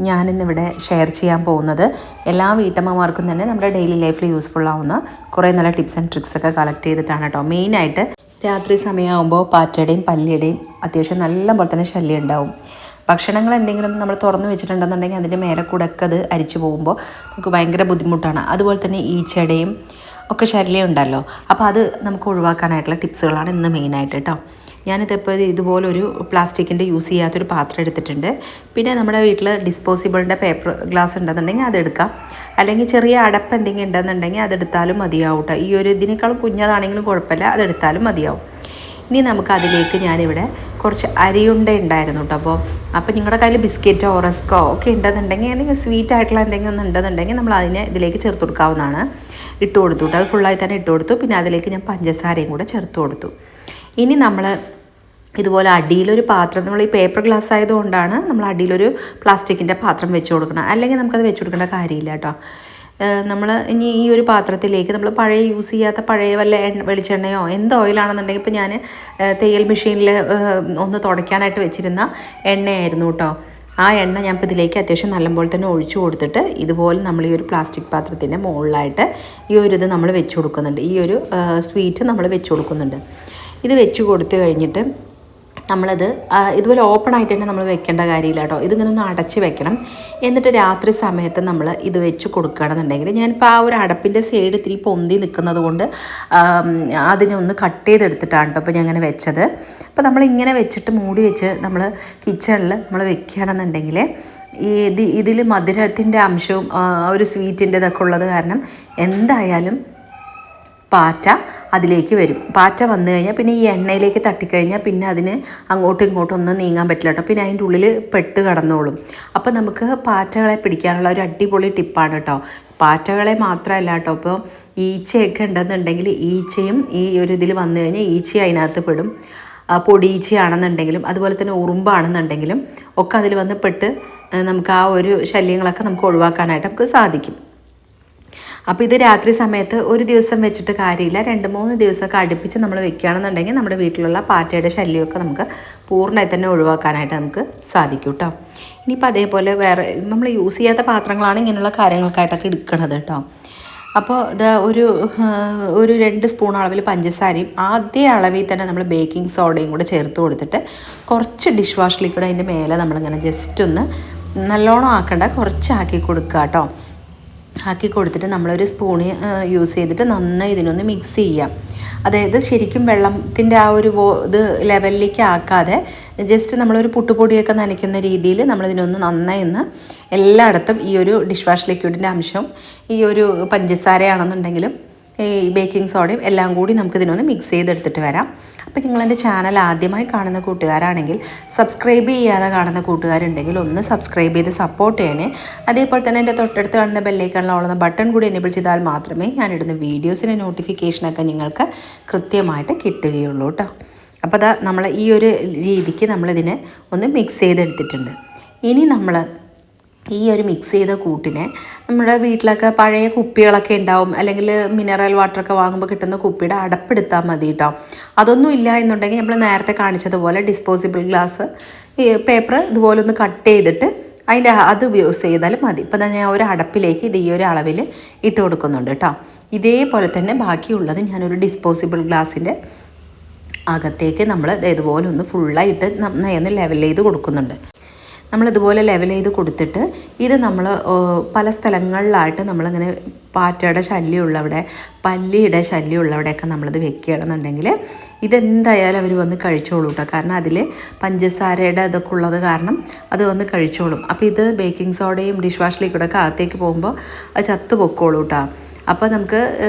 ഞാനിന്നിവിടെ ഷെയർ ചെയ്യാൻ പോകുന്നത് എല്ലാ വീട്ടമ്മമാർക്കും തന്നെ നമ്മുടെ ഡെയിലി ലൈഫിൽ യൂസ്ഫുൾ ആവുന്ന കുറേ നല്ല ടിപ്സ് ആൻഡ് ട്രിക്സ് ഒക്കെ കളക്ട് ചെയ്തിട്ടാണ് കേട്ടോ. മെയിനായിട്ട് രാത്രി സമയമാകുമ്പോൾ പാറ്റയുടെയും പല്ലിയുടെയും അത്യാവശ്യം നല്ല പോലെ തന്നെ ശല്യം ഉണ്ടാവും. ഭക്ഷണങ്ങൾ എന്തെങ്കിലും നമ്മൾ തുറന്നു വെച്ചിട്ടുണ്ടെന്നുണ്ടെങ്കിൽ അതിൻ്റെ മേലെ കൂടെ ഒക്കെ അത് അരിച്ചു പോകുമ്പോൾ നമുക്ക് ഭയങ്കര ബുദ്ധിമുട്ടാണ്. അതുപോലെ തന്നെ ഈച്ചയുടെയും ഒക്കെ ശല്യം ഉണ്ടല്ലോ. അപ്പോൾ അത് നമുക്ക് ഒഴിവാക്കാനായിട്ടുള്ള ടിപ്സുകളാണ് ഇന്ന് മെയിനായിട്ട് കേട്ടോ. ഞാനിതിപ്പോൾ ഇതുപോലൊരു പ്ലാസ്റ്റിക്കിൻ്റെ യൂസ് ചെയ്യാത്തൊരു പാത്രം എടുത്തിട്ടുണ്ട്. പിന്നെ നമ്മുടെ വീട്ടിൽ ഡിസ്പോസിബിളിൻ്റെ പേപ്പർ ഗ്ലാസ് ഉണ്ടെന്നുണ്ടെങ്കിൽ അതെടുക്കാം. അല്ലെങ്കിൽ ചെറിയ അടപ്പ് എന്തെങ്കിലും ഉണ്ടെന്നുണ്ടെങ്കിൽ അതെടുത്താലും മതിയാവും കേട്ടോ. ഈ ഒരു ഇതിനേക്കാളും കുഞ്ഞതാണെങ്കിലും കുഴപ്പമില്ല, അതെടുത്താലും മതിയാവും. ഇനി നമുക്ക് അതിലേക്ക് ഞാനിവിടെ കുറച്ച് അരിയുണ്ട ഉണ്ടായിരുന്നു കേട്ടോ. അപ്പോൾ നിങ്ങളുടെ കയ്യിൽ ബിസ്ക്കറ്റോ റസ്കോ ഒക്കെ ഉണ്ടെന്നുണ്ടെങ്കിൽ അല്ലെങ്കിൽ സ്വീറ്റ് ആയിട്ടുള്ള എന്തെങ്കിലും ഒന്നും ഉണ്ടെന്നുണ്ടെങ്കിൽ നമ്മൾ അതിനെ ഇതിലേക്ക് ചേർത്ത് കൊടുക്കാവുന്നതാണ്. ഇട്ട് കൊടുത്തു കേട്ടോ. അത് ഫുള്ളായി തന്നെ ഇട്ട് കൊടുത്തു. പിന്നെ അതിലേക്ക് ഞാൻ പഞ്ചസാരയും കൂടെ ചേർത്ത് കൊടുത്തു. ഇനി നമ്മൾ ഇതുപോലെ അടിയിലൊരു പാത്രം, നമ്മൾ ഈ പേപ്പർ ഗ്ലാസ് ആയതുകൊണ്ടാണ് നമ്മൾ അടിയിലൊരു പ്ലാസ്റ്റിക്കിൻ്റെ പാത്രം വെച്ച് കൊടുക്കണം. അല്ലെങ്കിൽ നമുക്കത് വെച്ച് കൊടുക്കേണ്ട കാര്യമില്ല കേട്ടോ. നമ്മൾ ഇനി ഈ ഒരു പാത്രത്തിലേക്ക് നമ്മൾ പഴയ യൂസ് ചെയ്യാത്ത പഴയ വല്ല വെളിച്ചെണ്ണയോ എന്ത് ഓയിലാണെന്നുണ്ടെങ്കിൽ ഇപ്പോൾ ഞാൻ തയ്യൽ മെഷീനിൽ ഒന്ന് തുടയ്ക്കാനായിട്ട് വെച്ചിരുന്ന എണ്ണയായിരുന്നു കേട്ടോ. ആ എണ്ണ ഞാൻ ഇപ്പോൾ ഇതിലേക്ക് അത്യാവശ്യം നല്ലപോലെ തന്നെ ഒഴിച്ചു കൊടുത്തിട്ട് ഇതുപോലെ നമ്മൾ ഈ ഒരു പ്ലാസ്റ്റിക് പാത്രത്തിൻ്റെ മുകളിലായിട്ട് ഈ ഒരു ഇത് നമ്മൾ വെച്ച് കൊടുക്കുന്നുണ്ട്. ഈ ഒരു സ്വീറ്റ് നമ്മൾ വെച്ച് കൊടുക്കുന്നുണ്ട്. ഇത് വെച്ച് കൊടുത്തു കഴിഞ്ഞിട്ട് നമ്മളത് ഇതുപോലെ ഓപ്പൺ ആയിട്ട് തന്നെ നമ്മൾ വെക്കേണ്ട കാര്യമില്ല കേട്ടോ. ഇതിങ്ങനെ ഒന്ന് അടച്ച് വെക്കണം. എന്നിട്ട് രാത്രി സമയത്ത് നമ്മൾ ഇത് വെച്ച് കൊടുക്കുകയാണെന്നുണ്ടെങ്കിൽ ഞാനിപ്പോൾ ആ ഒരു അടപ്പിൻ്റെ സൈഡ് ഇത്തിരി പൊന്തി നിൽക്കുന്നത് കൊണ്ട് അതിനെ ഒന്ന് കട്ട് ചെയ്തെടുത്തിട്ടാണ് കേട്ടോ അപ്പോൾ ഞാൻ അങ്ങനെ വെച്ചത്. അപ്പോൾ നമ്മളിങ്ങനെ വെച്ചിട്ട് മൂടി വെച്ച് നമ്മൾ കിച്ചണിൽ നമ്മൾ വെക്കുകയാണെന്നുണ്ടെങ്കിൽ ഇതിൽ മധുരത്തിൻ്റെ അംശവും ഒരു സ്വീറ്റിൻ്റെ ഇതൊക്കെ ഉള്ളത് കാരണം എന്തായാലും പാറ്റ അതിലേക്ക് വരും. പാറ്റ വന്നു കഴിഞ്ഞാൽ പിന്നെ ഈ എണ്ണയിലേക്ക് തട്ടിക്കഴിഞ്ഞാൽ പിന്നെ അതിന് അങ്ങോട്ടും ഇങ്ങോട്ടും ഒന്നും നീങ്ങാൻ പറ്റില്ല കേട്ടോ. പിന്നെ അതിൻ്റെ ഉള്ളിൽ പെട്ട് കടന്നോളും. അപ്പോൾ നമുക്ക് പാറ്റകളെ പിടിക്കാനുള്ള ഒരു അടിപൊളി ടിപ്പാണ് കേട്ടോ. പാറ്റകളെ മാത്രമല്ല കേട്ടോ, ഇപ്പോൾ ഈച്ചയൊക്കെ ഉണ്ടെന്നുണ്ടെങ്കിൽ ഈച്ചയും ഈ ഒരു ഇതിൽ വന്നു കഴിഞ്ഞാൽ ഈച്ച അതിനകത്ത് പെടും. പൊടിയീച്ചയാണെന്നുണ്ടെങ്കിലും അതുപോലെ തന്നെ ഉറുമ്പാണെന്നുണ്ടെങ്കിലും ഒക്കെ അതിൽ വന്ന് പെട്ട് നമുക്ക് ആ ഒരു ശല്യങ്ങളൊക്കെ നമുക്ക് ഒഴിവാക്കാനായിട്ട് നമുക്ക് സാധിക്കും. അപ്പോൾ ഇത് രാത്രി സമയത്ത് ഒരു ദിവസം വെച്ചിട്ട് കാര്യമില്ല, 2-3 ദിവസമൊക്കെ അടുപ്പിച്ച് നമ്മൾ വെക്കുകയാണെന്നുണ്ടെങ്കിൽ നമ്മുടെ വീട്ടിലുള്ള പാറ്റയുടെ ശല്യമൊക്കെ നമുക്ക് പൂർണ്ണമായി തന്നെ ഒഴിവാക്കാനായിട്ട് നമുക്ക് സാധിക്കും കേട്ടോ. ഇനിയിപ്പോൾ അതേപോലെ വേറെ നമ്മൾ യൂസ് ചെയ്യാത്ത പാത്രങ്ങളാണ് ഇങ്ങനെയുള്ള കാര്യങ്ങൾക്കായിട്ടൊക്കെ എടുക്കണത് കേട്ടോ. അപ്പോൾ ഇത് ഒരു 2 സ്പൂൺ അളവിൽ പഞ്ചസാരയും അതേ അളവിൽ തന്നെ നമ്മൾ ബേക്കിംഗ് സോഡയും കൂടെ ചേർത്ത് കൊടുത്തിട്ട് കുറച്ച് ഡിഷ് വാഷ് ലിക്വിഡ് അതിൻ്റെ മേലെ നമ്മളിങ്ങനെ ജസ്റ്റ് ഒന്ന് നല്ലോണം ആക്കണ്ട, കുറച്ചാക്കി കൊടുക്കുക കേട്ടോ. ആക്കി കൊടുത്തിട്ട് നമ്മളൊരു സ്പൂണ് യൂസ് ചെയ്തിട്ട് നന്നായി ഇതിനൊന്ന് മിക്സ് ചെയ്യാം. അതായത് ശരിക്കും വെള്ളത്തിൻ്റെ ആ ഒരു ഇത് ലെവലിലേക്ക് ആക്കാതെ ജസ്റ്റ് നമ്മളൊരു പുട്ടുപൊടിയൊക്കെ നനയ്ക്കുന്ന രീതിയിൽ നമ്മളിതിനൊന്ന് നന്നായി ഒന്ന് എല്ലായിടത്തും ഈ ഒരു ഡിഷ് വാഷ് ലിക്വിഡിൻ്റെ അംശം ഈ ഒരു പഞ്ചസാരയാണെന്നുണ്ടെങ്കിലും ഈ ബേക്കിംഗ് സോഡയും എല്ലാം കൂടി നമുക്കിതിനൊന്ന് മിക്സ് ചെയ്തെടുത്തിട്ട് വരാം. അപ്പോൾ നിങ്ങളെൻ്റെ ചാനൽ ആദ്യമായി കാണുന്ന കൂട്ടുകാരാണെങ്കിൽ സബ്സ്ക്രൈബ് ചെയ്യാതെ കാണുന്ന കൂട്ടുകാരുണ്ടെങ്കിൽ ഒന്ന് സബ്സ്ക്രൈബ് ചെയ്ത് സപ്പോർട്ട് ചെയ്യണേ. അതേപോലെ തന്നെ എൻ്റെ തൊട്ടടുത്ത് കാണുന്ന ബെല്ലൈക്കണിലുള്ള ബട്ടൺ കൂടി എനേബിൾ ചെയ്താൽ മാത്രമേ ഞാനിടുന്ന വീഡിയോസിൻ്റെ നോട്ടിഫിക്കേഷനൊക്കെ നിങ്ങൾക്ക് കൃത്യമായിട്ട് കിട്ടുകയുള്ളൂ കേട്ടോ. അപ്പോൾ അതാ നമ്മൾ ഈ ഒരു രീതിക്ക് നമ്മളിതിനെ ഒന്ന് മിക്സ് ചെയ്തെടുത്തിട്ടുണ്ട്. ഇനി നമ്മൾ ഈ ഒരു മിക്സ് ചെയ്ത കൂട്ടിനെ നമ്മുടെ വീട്ടിലൊക്കെ പഴയ കുപ്പികളൊക്കെ ഉണ്ടാവും, അല്ലെങ്കിൽ മിനറൽ വാട്ടറൊക്കെ വാങ്ങുമ്പോൾ കിട്ടുന്ന കുപ്പിയുടെ അടപ്പെടുത്താൽ മതി കേട്ടോ. അതൊന്നും ഇല്ല എന്നുണ്ടെങ്കിൽ നമ്മൾ നേരത്തെ കാണിച്ചതുപോലെ ഡിസ്പോസിബിൾ ഗ്ലാസ് ഈ പേപ്പർ ഇതുപോലെ ഒന്ന് കട്ട് ചെയ്തിട്ട് അത് യൂസ് ചെയ്താലും മതി. ഇപ്പം ഞാൻ ഒരു അടപ്പിലേക്ക് ഇത് ഈ ഒരു അളവിൽ ഇട്ട് കൊടുക്കുന്നുണ്ട് കേട്ടോ. ഇതേപോലെ തന്നെ ബാക്കിയുള്ളത് ഞാനൊരു ഡിസ്പോസിബിൾ ഗ്ലാസിൻ്റെ അകത്തേക്ക് നമ്മൾ ഇതുപോലെ ഒന്ന് ഫുള്ളായിട്ട് നന്നായി ഒന്ന് ലെവൽ ചെയ്ത് കൊടുക്കുന്നുണ്ട്. നമ്മളിതുപോലെ ലെവൽ ചെയ്ത് കൊടുത്തിട്ട് ഇത് നമ്മൾ പല സ്ഥലങ്ങളിലായിട്ട് നമ്മളിങ്ങനെ പാറ്റയുടെ ശല്യമുള്ളവിടെ പല്ലിയുടെ ശല്യമുള്ളവിടെയൊക്കെ നമ്മളിത് വെക്കുകയാണെന്നുണ്ടെങ്കിൽ ഇതെന്തായാലും അവർ വന്ന് കഴിച്ചോളൂ കേട്ടോ. കാരണം അതിൽ പഞ്ചസാരയുടെ ഇതൊക്കെ ഉള്ളത് കാരണം അത് വന്ന് കഴിച്ചോളും. അപ്പോൾ ഇത് ബേക്കിംഗ് സോഡയും ഡിഷ് വാഷ് ലിക്വിഡൊക്കെ അകത്തേക്ക് പോകുമ്പോൾ അത് ചത്ത് പൊക്കോളൂ കേട്ടോ. അപ്പോൾ നമുക്ക്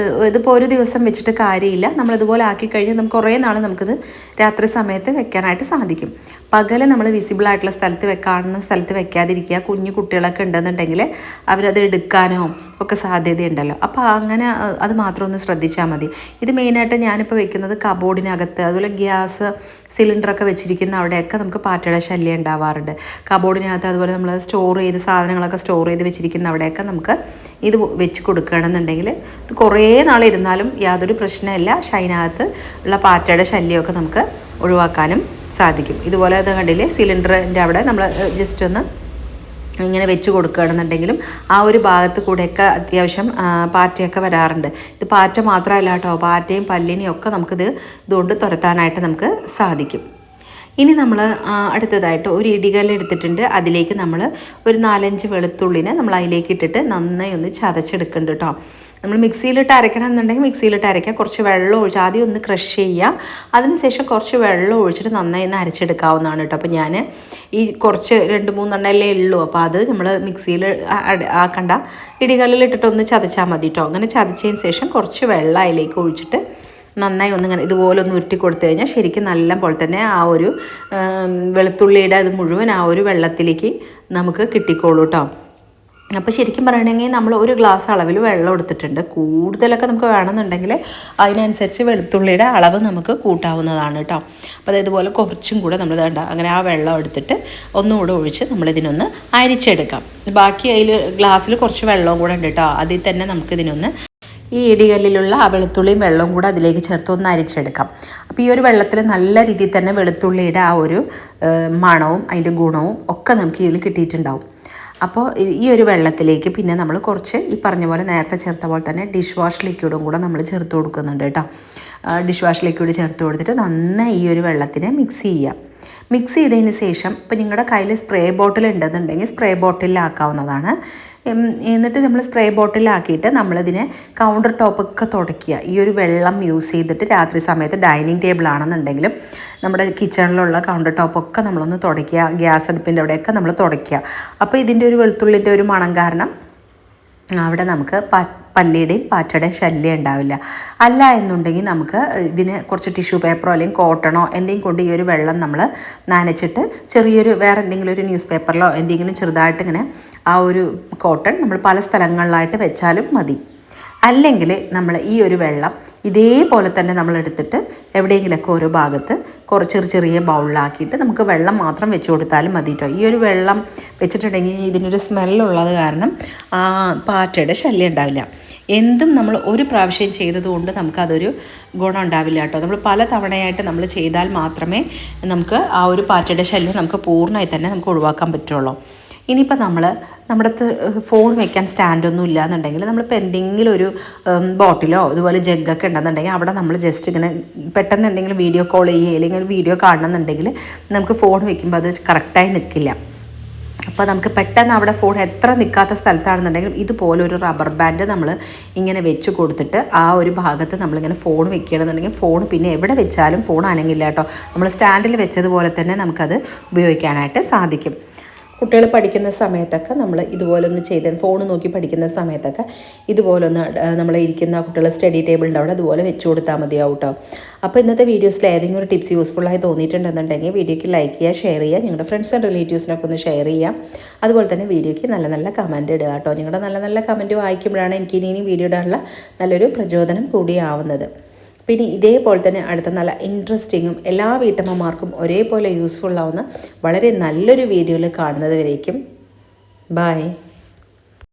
ഇതിപ്പോൾ ഒരു ദിവസം വെച്ചിട്ട് കാര്യമില്ല, നമ്മളിതുപോലെ ആക്കി കഴിഞ്ഞാൽ നമുക്ക് കുറേ നാൾ നമുക്കിത് രാത്രി സമയത്ത് വെക്കാനായിട്ട് സാധിക്കും. പകല് നമ്മൾ വിസിബിളായിട്ടുള്ള സ്ഥലത്ത് കാണുന്ന സ്ഥലത്ത് വെക്കാതിരിക്കുക. കുഞ്ഞു കുട്ടികളൊക്കെ ഉണ്ടെന്നുണ്ടെങ്കിൽ അവരത് എടുക്കാനോ ഒക്കെ സാധ്യതയുണ്ടല്ലോ. അപ്പോൾ അങ്ങനെ അത് മാത്രം ഒന്ന് ശ്രദ്ധിച്ചാൽ മതി. ഇത് മെയിനായിട്ട് ഞാനിപ്പോൾ വെക്കുന്നത് കബോർഡിനകത്ത്, അതുപോലെ ഗ്യാസ് സിലിണ്ടറൊക്കെ വെച്ചിരിക്കുന്ന അവിടെയൊക്കെ നമുക്ക് പാറ്റയുടെ ശല്യം ഉണ്ടാവാറുണ്ട്. കബോർഡിനകത്ത് അതുപോലെ നമ്മൾ സാധനങ്ങളൊക്കെ സ്റ്റോർ ചെയ്ത് വെച്ചിരിക്കുന്ന അവിടെയൊക്കെ നമുക്ക് ഇത് വെച്ച് കൊടുക്കുകയാണെന്നുണ്ടെങ്കിൽ ഇത് കുറേ നാളിരുന്നാലും യാതൊരു പ്രശ്നമില്ല. അതിനകത്ത് ഉള്ള പാറ്റയുടെ ശല്യമൊക്കെ നമുക്ക് ഒഴിവാക്കാനും സാധിക്കും. ഇതുപോലെ അത് കണ്ടില്ലേ, സിലിണ്ടറിൻ്റെ അവിടെ നമ്മൾ ജസ്റ്റ് ഒന്ന് ഇങ്ങനെ വെച്ച് കൊടുക്കുകയാണെന്നുണ്ടെങ്കിലും ആ ഒരു ഭാഗത്ത് കൂടെയൊക്കെ അത്യാവശ്യം പാറ്റയൊക്കെ വരാറുണ്ട്. ഇത് പാറ്റ മാത്രമല്ല കേട്ടോ, പാറ്റയും പല്ലിനെയും ഒക്കെ നമുക്കിത് ഇതുകൊണ്ട് തുരത്താനായിട്ട് നമുക്ക് സാധിക്കും. ഇനി നമ്മൾ അടുത്തതായിട്ട് ഒരു ഇടികല്ല് എടുത്തിട്ടുണ്ട്. അതിലേക്ക് നമ്മൾ ഒരു 4-5 വെളുത്തുള്ളിനെ നമ്മൾ അതിലേക്ക് ഇട്ടിട്ട് നന്നായി ഒന്ന് ചതച്ചെടുക്കുന്നുണ്ട് കേട്ടോ. നമ്മൾ മിക്സിയിലിട്ട് അരയ്ക്കണം എന്നുണ്ടെങ്കിൽ മിക്സിയിലിട്ട് അരയ്ക്കുക. കുറച്ച് വെള്ളം ഒഴിച്ച് ആദ്യം ഒന്ന് ക്രഷ് ചെയ്യുക. അതിനുശേഷം കുറച്ച് വെള്ളം ഒഴിച്ചിട്ട് നന്നായി ഒന്ന് അരച്ചെടുക്കാവുന്നതാണ് കേട്ടോ. അപ്പോൾ ഞാൻ ഈ കുറച്ച് 2-3 എണ്ണല്ലേ ഉള്ളൂ, അപ്പോൾ അത് നമ്മൾ മിക്സിയിൽ ആക്കണ്ട, ഇടികല്ലിലിട്ടിട്ട് ഒന്ന് ചതച്ചാൽ മതി കേട്ടോ. അങ്ങനെ ചതച്ചതിന് ശേഷം കുറച്ച് വെള്ളം അതിലേക്ക് ഒഴിച്ചിട്ട് നന്നായി ഒന്നിങ്ങനെ ഇതുപോലെ ഒന്ന് ഉരുട്ടി കൊടുത്തു കഴിഞ്ഞാൽ ശരിക്കും നല്ല പോലെ തന്നെ ആ ഒരു വെളുത്തുള്ളിയുടെ അത് മുഴുവൻ ആ ഒരു വെള്ളത്തിലേക്ക് നമുക്ക് കിട്ടിക്കോളൂ കേട്ടോ. അപ്പോൾ ശരിക്കും പറയണമെങ്കിൽ നമ്മൾ ഒരു ഗ്ലാസ് അളവിൽ വെള്ളം എടുത്തിട്ടുണ്ട്. കൂടുതലൊക്കെ നമുക്ക് വേണമെന്നുണ്ടെങ്കിൽ അതിനനുസരിച്ച് വെളുത്തുള്ളിയുടെ അളവ് നമുക്ക് കൂട്ടാവുന്നതാണ് കേട്ടോ. അപ്പോൾ ഇതുപോലെ കുറച്ചും കൂടെ നമ്മൾ വേണ്ട അങ്ങനെ ആ വെള്ളം എടുത്തിട്ട് ഒന്നുകൂടെ ഒഴിച്ച് നമ്മളിതിനൊന്ന് അരിച്ചെടുക്കാം. ബാക്കി അതിൽ ഗ്ലാസ്സിൽ കുറച്ച് വെള്ളവും കൂടെ ഉണ്ട് കേട്ടോ. അതിൽ തന്നെ നമുക്കിതിനൊന്ന് ഈ ഇടികല്ലിലുള്ള ആ വെളുത്തുള്ളിയും വെള്ളവും കൂടെ അതിലേക്ക് ചേർത്ത് ഒന്ന് അരിച്ചെടുക്കാം. അപ്പോൾ ഈ ഒരു വെള്ളത്തിൽ നല്ല രീതിയിൽ തന്നെ വെളുത്തുള്ളിയുടെ ആ ഒരു മണവും അതിൻ്റെ ഗുണവും ഒക്കെ നമുക്ക് ഇതിൽ കിട്ടിയിട്ടുണ്ടാവും. അപ്പോൾ ഈ ഒരു വെള്ളത്തിലേക്ക് പിന്നെ നമ്മൾ കുറച്ച് ഈ പറഞ്ഞ പോലെ നേരത്തെ ചേർത്ത പോലെ തന്നെ ഡിഷ് വാഷ് ലിക്വിഡും കൂടെ നമ്മൾ ചേർത്ത് കൊടുക്കുന്നുണ്ട് കേട്ടോ. ഡിഷ് വാഷ് ലിക്വിഡ് ചേർത്ത് കൊടുത്തിട്ട് നന്നായി ഈ ഒരു വെള്ളത്തിനെ മിക്സ് ചെയ്യുക. മിക്സ് ചെയ്തതിന് ശേഷം ഇപ്പോൾ നിങ്ങളുടെ കയ്യിൽ സ്പ്രേ ബോട്ടിൽ ഉണ്ടെന്നുണ്ടെങ്കിൽ സ്പ്രേ ബോട്ടിലാക്കാവുന്നതാണ്. എന്നിട്ട് നമ്മൾ സ്പ്രേ ബോട്ടിലാക്കിയിട്ട് നമ്മളിതിനെ കൗണ്ടർ ടോപ്പൊക്കെ തുടയ്ക്കുക. ഈ ഒരു വെള്ളം യൂസ് ചെയ്തിട്ട് രാത്രി സമയത്ത് ഡൈനിങ് ടേബിൾ ആണെന്നുണ്ടെങ്കിലും നമ്മുടെ കിച്ചണിലുള്ള കൗണ്ടർ ടോപ്പൊക്കെ നമ്മളൊന്ന് തുടയ്ക്കുക. ഗ്യാസ് അടുപ്പിൻ്റെ അവിടെയൊക്കെ നമ്മൾ തുടയ്ക്കുക. അപ്പോൾ ഇതിൻ്റെ ഒരു വെളുത്തുള്ളിൻ്റെ ഒരു മണം കാരണം അവിടെ നമുക്ക് പല്ലിയുടെയും പാറ്റയുടെയും ശല്യം ഉണ്ടാവില്ല. അല്ല എന്നുണ്ടെങ്കിൽ നമുക്ക് ഇതിന് കുറച്ച് ടിഷ്യൂ പേപ്പറോ അല്ലെങ്കിൽ കോട്ടണോ എന്തെങ്കിലും കൊണ്ട് ഈ ഒരു വെള്ളം നമ്മൾ നനച്ചിട്ട് ചെറിയൊരു വേറെ എന്തെങ്കിലും ഒരു ന്യൂസ് പേപ്പറിലോ എന്തെങ്കിലും ചെറുതായിട്ട് ഇങ്ങനെ ആ ഒരു കോട്ടൺ നമ്മൾ പല സ്ഥലങ്ങളിലായിട്ട് വെച്ചാലും മതി. അല്ലെങ്കിൽ നമ്മൾ ഈ ഒരു വെള്ളം ഇതേപോലെ തന്നെ നമ്മൾ എടുത്തിട്ട് എവിടെയെങ്കിലുമൊക്കെ ഓരോ ഭാഗത്ത് കുറച്ച് ചെറിയ ബൗളിലാക്കിയിട്ട് നമുക്ക് വെള്ളം മാത്രം വെച്ച് കൊടുത്താലും മതി കേട്ടോ. ഈ ഒരു വെള്ളം വെച്ചിട്ടുണ്ടെങ്കിൽ ഇതിനൊരു സ്മെല്ലുള്ളത് കാരണം പാറ്റയുടെ ശല്യം ഉണ്ടാവില്ല. എന്തും നമ്മൾ ഒരു പ്രാവശ്യം ചെയ്തതുകൊണ്ട് നമുക്കതൊരു ഗുണം ഉണ്ടാവില്ല കേട്ടോ. നമ്മൾ പല തവണയായിട്ട് നമ്മൾ ചെയ്താൽ മാത്രമേ നമുക്ക് ആ ഒരു പാറ്റയുടെ ശല്യം നമുക്ക് പൂർണ്ണമായി തന്നെ നമുക്ക് ഒഴിവാക്കാൻ പറ്റുള്ളൂ. ഇനിയിപ്പോൾ നമ്മുടെ ഫോൺ വെക്കാൻ സ്റ്റാൻഡൊന്നും ഇല്ലയെന്നുണ്ടെങ്കിൽ നമ്മളിപ്പോൾ എന്തെങ്കിലും ഒരു ബോട്ടിലോ ഇതുപോലെ ജഗ്ഗൊക്കെ ഉണ്ടെന്നുണ്ടെങ്കിൽ അവിടെ നമ്മൾ ജസ്റ്റ് ഇങ്ങനെ പെട്ടെന്ന് എന്തെങ്കിലും വീഡിയോ കോൾ ചെയ്യുക അല്ലെങ്കിൽ വീഡിയോ കാണണമെന്നുണ്ടെങ്കിൽ നമുക്ക് ഫോൺ വെക്കുമ്പോൾ അത് കറക്റ്റായി നിൽക്കില്ല. അപ്പോൾ നമുക്ക് പെട്ടെന്ന് അവിടെ ഫോൺ എത്ര നിൽക്കാത്ത സ്ഥലത്താണെന്നുണ്ടെങ്കിൽ ഇതുപോലെ ഒരു റബ്ബർ ബാൻഡ് നമ്മൾ ഇങ്ങനെ വെച്ച് കൊടുത്തിട്ട് ആ ഒരു ഭാഗത്ത് നമ്മളിങ്ങനെ ഫോൺ വെക്കുകയാണെന്നുണ്ടെങ്കിൽ ഫോൺ പിന്നെ എവിടെ വെച്ചാലും ഫോൺ അനങ്ങില്ല കേട്ടോ. നമ്മൾ സ്റ്റാൻഡിൽ വെച്ചതുപോലെ തന്നെ നമുക്കത് ഉപയോഗിക്കാനായിട്ട് സാധിക്കും. കുട്ടികൾ പഠിക്കുന്ന സമയത്തൊക്കെ നമ്മൾ ഇതുപോലൊന്ന് ചെയ്ത് ഫോൺ നോക്കി പഠിക്കുന്ന സമയത്തൊക്കെ ഇതുപോലൊന്ന് നമ്മൾ ഇരിക്കുന്ന കുട്ടികൾ സ്റ്റഡി ടേബിളിൻ്റെ അവിടെ അതുപോലെ വെച്ച് കൊടുത്താൽ മതിയാവും കേട്ടോ. അപ്പോൾ ഇന്നത്തെ വീഡിയോസിൽ ഏതെങ്കിലും ഒരു ടിപ്സ് യൂസ്ഫുള്ളായി തോന്നിയിട്ടുണ്ടെന്നുണ്ടെങ്കിൽ വീഡിയോയ്ക്ക് ലൈക്ക് ചെയ്യുക, ഷെയർ ചെയ്യുക, നിങ്ങളുടെ ഫ്രണ്ട്സ് ആൻഡ് റിലേറ്റീവ്സിനൊക്കെ ഒന്ന് ഷെയർ ചെയ്യാം. അതുപോലെ തന്നെ വീഡിയോയ്ക്ക് നല്ല നല്ല കമൻറ്റ് ഇടുക കേട്ടോ. നിങ്ങളുടെ നല്ല നല്ല കമൻറ്റ് വായിക്കുമ്പോഴാണ് എനിക്ക് ഇനി വീഡിയോ ഇടാനുള്ള നല്ലൊരു പ്രചോദനം കൂടിയാവുന്നത്. പിന്നെ ഇതേപോലെ തന്നെ അടുത്ത നല്ല ഇൻട്രസ്റ്റിങ്ങും എല്ലാ വീട്ടമ്മമാർക്കും ഒരേപോലെ യൂസ്ഫുള്ളാവുന്ന വളരെ നല്ലൊരു വീഡിയോയിൽ കാണുന്നത് വരേക്കും ബൈ.